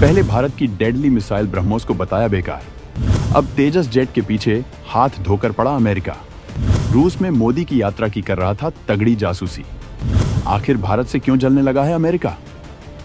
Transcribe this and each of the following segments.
पहले भारत की deadly missile BrahMos को बताया बेकार, अब तेजस जेट के पीछे हाथ धोकर पड़ा अमेरिका। रूस में मोदी की यात्रा की कर रहा था तगड़ी जासूसी। आखिर भारत से क्यों जलने लगा है अमेरिका?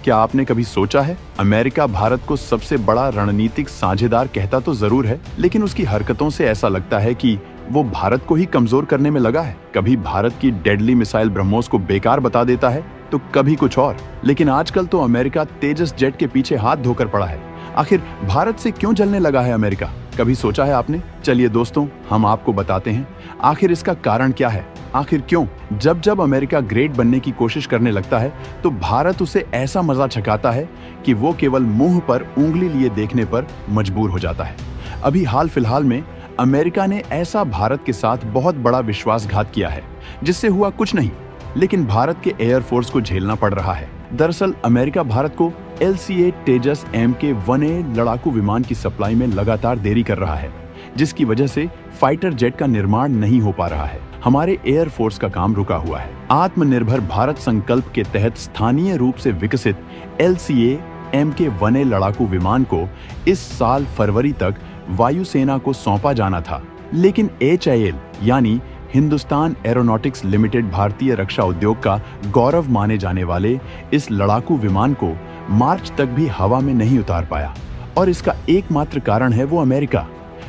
क्या आपने कभी सोचा है? अमेरिका भारत को सबसे बड़ा रणनीतिक साझेदार कहता तो जरूर है, लेकिन उसकी हरकतों से ऐसा लगता है कि वो भारत को ही कमजोर करने में लगा है। कभी भारत की डेडली मिसाइल ब्रह्मोस को बेकार बता देता है तो कभी कुछ और। लेकिन आजकल तो अमेरिका तेजस जेट के पीछे हाथ धोकर पड़ा है। आखिर भारत से क्यों जलने लगा है अमेरिका? कभी सोचा है आपने? चलिए दोस्तों, हम आपको बताते हैं आखिर इसका कारण क्या है। आखिर क्यों जब जब अमेरिका ग्रेट बनने की कोशिश करने लगता है तो भारत उसे ऐसा मजा छकाता है कि वो केवल मुंह पर उंगली लिए देखने पर मजबूर हो जाता है। अभी हाल फिलहाल में अमेरिका ने ऐसा भारत के साथ बहुत बड़ा विश्वासघात किया है जिससे हुआ कुछ नहीं, लेकिन भारत के एयरफोर्स को झेलना पड़ रहा है। दरअसल अमेरिका भारत को LCA तेजस MK-1A लड़ाकू विमान की सप्लाई में लगातार देरी कर रहा है, जिसकी वजह से फाइटर जेट का निर्माण नहीं हो पा रहा है। हमारे एयरफोर्स का काम रुका हुआ है। आत्मनिर्भर भारत संकल्प के तहत स्थानीय रूप से विकसित LCA MK-1A लड़ाकू विमान को इस साल फरवरी तक वायुसेना को सौंपा जाना था, लेकिन HAL यानी हिंदुस्तान एरोनॉटिक्स लिमिटेड भारतीय रक्षा उद्योग का गौरव माने जाने वाले इस लड़ाकू विमान को मार्च तक भी हवा में नहीं उतार पाया। और इसका एकमात्र कारण है वो अमेरिका,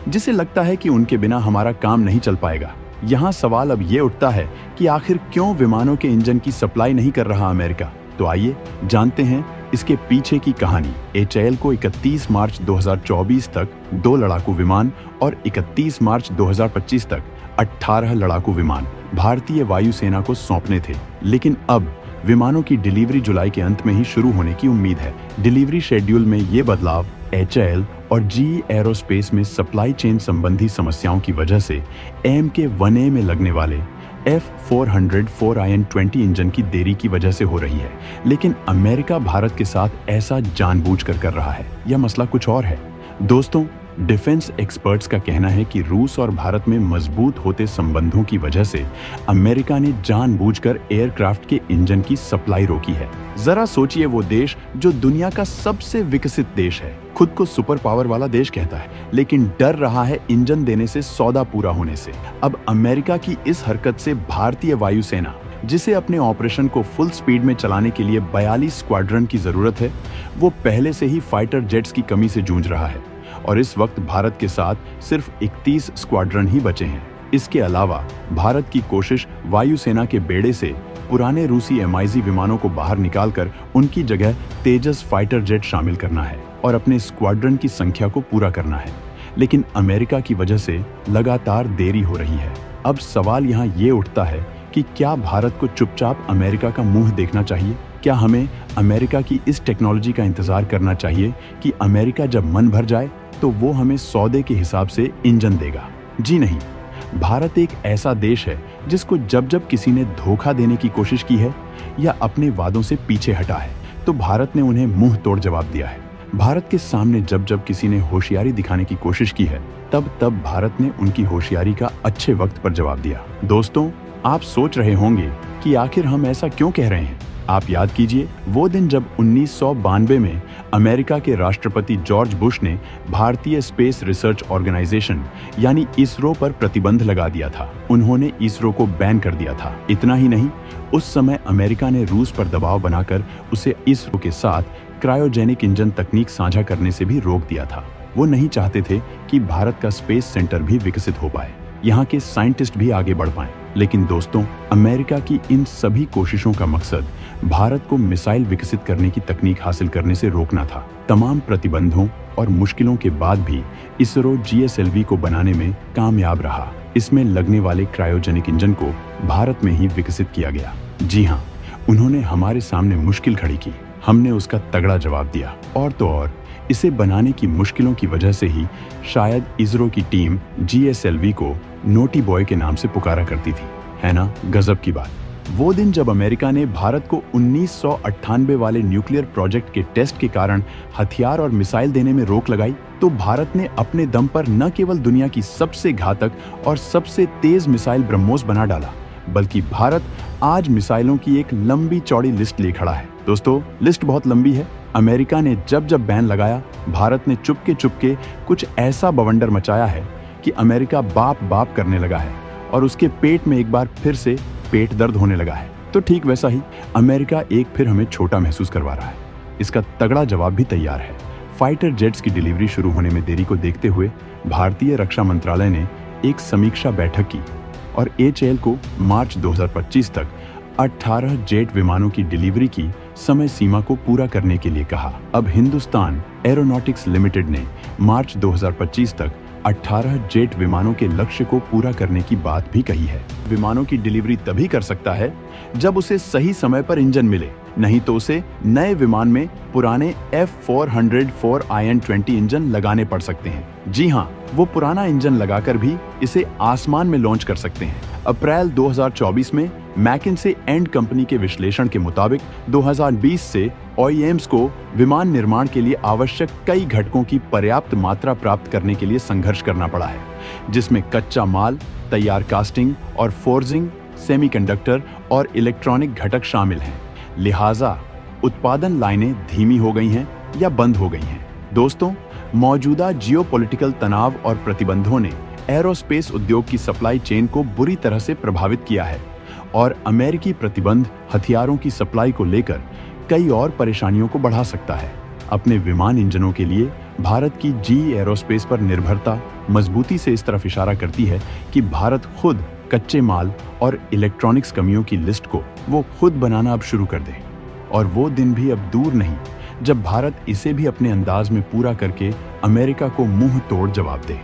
जिसे लगता है कि उनके बिना हमारा काम नहीं चल पाएगा। यहाँ सवाल अब ये उठता है कि आखिर क्यों विमानों के इंजन की सप्लाई नहीं कर रहा अमेरिका? तो आइए जानते हैं इसके पीछे की कहानी। HAL को 31 मार्च 2024 तक 2 लड़ाकू विमान और 31 मार्च 2025 तक 18 लड़ाकू विमान भारतीय वायुसेना को सौंपने थे, लेकिन अब विमानों की डिलीवरी जुलाई के अंत में ही शुरू होने की उम्मीद है। डिलीवरी शेड्यूल में ये बदलाव HAL और GE एरोस्पेस में सप्लाई चेन संबंधी समस्याओं की वजह से MK-1A में लगने वाले F400 4IN-20 इंजन की देरी की वजह से हो रही है। लेकिन अमेरिका भारत के साथ ऐसा जानबूझकर कर रहा है, यह मसला कुछ और है। दोस्तों, डिफेंस एक्सपर्ट्स का कहना है कि रूस और भारत में मजबूत होते संबंधों की वजह से अमेरिका ने जानबूझकर एयरक्राफ्ट के इंजन की सप्लाई रोकी है। जरा सोचिए, वो देश जो दुनिया का सबसे विकसित देश है, खुद को सुपर पावर वाला देश कहता है, लेकिन डर रहा है इंजन देने से सौदा पूरा होने से। अब अमेरिका की इस हरकत से भारतीय वायुसेना, जिसे अपने ऑपरेशन को फुल स्पीड में चलाने के लिए 42 स्क्वाड्रन की जरूरत है, वो पहले से ही फाइटर जेट्स की कमी से जूझ रहा है और इस वक्त भारत के साथ सिर्फ 31 स्क्वाड्रन ही बचे हैं। इसके अलावा भारत की कोशिश वायुसेना के बेड़े से पुराने रूसी MiG विमानों को बाहर निकालकर उनकी जगह तेजस फाइटर जेट शामिल करना है और अपने स्क्वाड्रन की संख्या को पूरा करना है। लेकिन अमेरिका की वजह से लगातार देरी हो रही है। अब सवाल यहाँ ये उठता है कि क्या भारत को चुपचाप अमेरिका का मुंह देखना चाहिए? क्या हमें अमेरिका की इस टेक्नोलॉजी का इंतजार करना चाहिए कि अमेरिका जब मन भर जाए तो वो हमें सौदे के हिसाब से इंजन देगा? जी नहीं, भारत एक ऐसा देश है जिसको जब जब किसी ने धोखा देने की कोशिश की है या अपने वादों से पीछे हटा है तो भारत ने उन्हें मुंह तोड़ जवाब दिया है। भारत के सामने जब जब किसी ने होशियारी दिखाने की कोशिश की है तब तब भारत ने उनकी होशियारी का अच्छे वक्त पर जवाब दिया। दोस्तों, आप सोच रहे होंगे कि आखिर हम ऐसा क्यों कह रहे हैं। आप याद कीजिए वो दिन जब 1992 में अमेरिका के राष्ट्रपति जॉर्ज बुश ने भारतीय स्पेस रिसर्च ऑर्गेनाइजेशन यानी इसरो पर प्रतिबंध लगा दिया था। उन्होंने इसरो को बैन कर दिया था। इतना ही नहीं, उस समय अमेरिका ने रूस पर दबाव बनाकर उसे इसरो के साथ क्रायोजेनिक इंजन तकनीक साझा करने से भी रोक दिया था। वो नहीं चाहते थे कि भारत का स्पेस सेंटर भी विकसित हो पाए, यहाँ के साइंटिस्ट भी आगे बढ़ पाएं। लेकिन दोस्तों, अमेरिका की इन सभी कोशिशों का मकसद भारत को मिसाइल विकसित करने की तकनीक हासिल करने से रोकना था। तमाम प्रतिबंधों और मुश्किलों के बाद भी इसरो GSLV को बनाने में कामयाब रहा। इसमें लगने वाले क्रायोजेनिक इंजन को भारत में ही विकसित किया गया। जी हाँ, उन्होंने हमारे सामने मुश्किल खड़ी की, हमने उसका तगड़ा जवाब दिया। और तो और, इसे बनाने की मुश्किलों की वजह से ही शायद इसरो की टीम GSLV को नोटी बॉय के नाम से पुकारा करती थी। है ना गजब की बात। वो दिन जब अमेरिका ने भारत को 1998 वाले न्यूक्लियर प्रोजेक्ट के टेस्ट के कारण हथियार और मिसाइल देने में रोक लगाई, तो भारत ने अपने दम पर न केवल दुनिया की सबसे घातक और सबसे तेज मिसाइल ब्रह्मोस बना डाला, बल्कि भारत आज मिसाइलों की एक लंबी चौड़ी लिस्ट ले खड़ा है। दोस्तों, लिस्ट बहुत लंबी है, अमेरिका ने जब जब बैन लगाया, भारत ने चुपके चुपके कुछ ऐसा बवंडर मचाया है कि अमेरिका बाप बाप करने लगा है और उसके पेट में एक बार फिर से पेट दर्द होने लगा है। तो ठीक वैसा ही अमेरिका एक फिर हमें छोटा महसूस करवा रहा है। इसका तगड़ा जवाब भी तैयार है। फाइटर जेट्स की डिलीवरी शुरू होने में देरी को देखते हुए भारतीय रक्षा मंत्रालय ने एक समीक्षा बैठक की और एचएएल को मार्च 2025 तक 18 जेट विमानों की डिलीवरी की समय सीमा को पूरा करने के लिए कहा। अब हिंदुस्तान एरोनॉटिक्स लिमिटेड ने मार्च 2025 तक 18 जेट विमानों के लक्ष्य को पूरा करने की बात भी कही है। विमानों की डिलीवरी तभी कर सकता है जब उसे सही समय पर इंजन मिले, नहीं तो उसे नए विमान में पुराने F400 4IN-20 इंजन लगाने पड़ सकते हैं। जी हाँ, वो पुराना इंजन लगाकर भी इसे आसमान में लॉन्च कर सकते हैं। अप्रैल 2024 में मैकिन्से एंड कंपनी के विश्लेषण के मुताबिक 2020 से OEMs को विमान निर्माण के लिए आवश्यक कई घटकों की पर्याप्त मात्रा प्राप्त करने के लिए संघर्ष करना पड़ा है, जिसमें कच्चा माल, तैयार कास्टिंग और फोर्जिंग, सेमीकंडक्टर और इलेक्ट्रॉनिक घटक शामिल हैं। लिहाजा उत्पादन लाइनें धीमी हो गई हैं या बंद हो गई हैं। दोस्तों, मौजूदा जियोपॉलिटिकल तनाव और प्रतिबंधों ने एरोस्पेस उद्योग की सप्लाई चेन को बुरी तरह से प्रभावित किया है और अमेरिकी प्रतिबंध हथियारों की सप्लाई को लेकर कई और परेशानियों को बढ़ा सकता है। अपने विमान इंजनों के लिए भारत की GE एरोस्पेस पर निर्भरता मजबूती से इस तरफ इशारा करती है कि भारत खुद कच्चे माल और इलेक्ट्रॉनिक्स कमियों की लिस्ट को वो खुद बनाना अब शुरू कर दे। और वो दिन भी अब दूर नहीं जब भारत इसे भी अपने अंदाज में पूरा करके अमेरिका को मुंह तोड़ जवाब दे।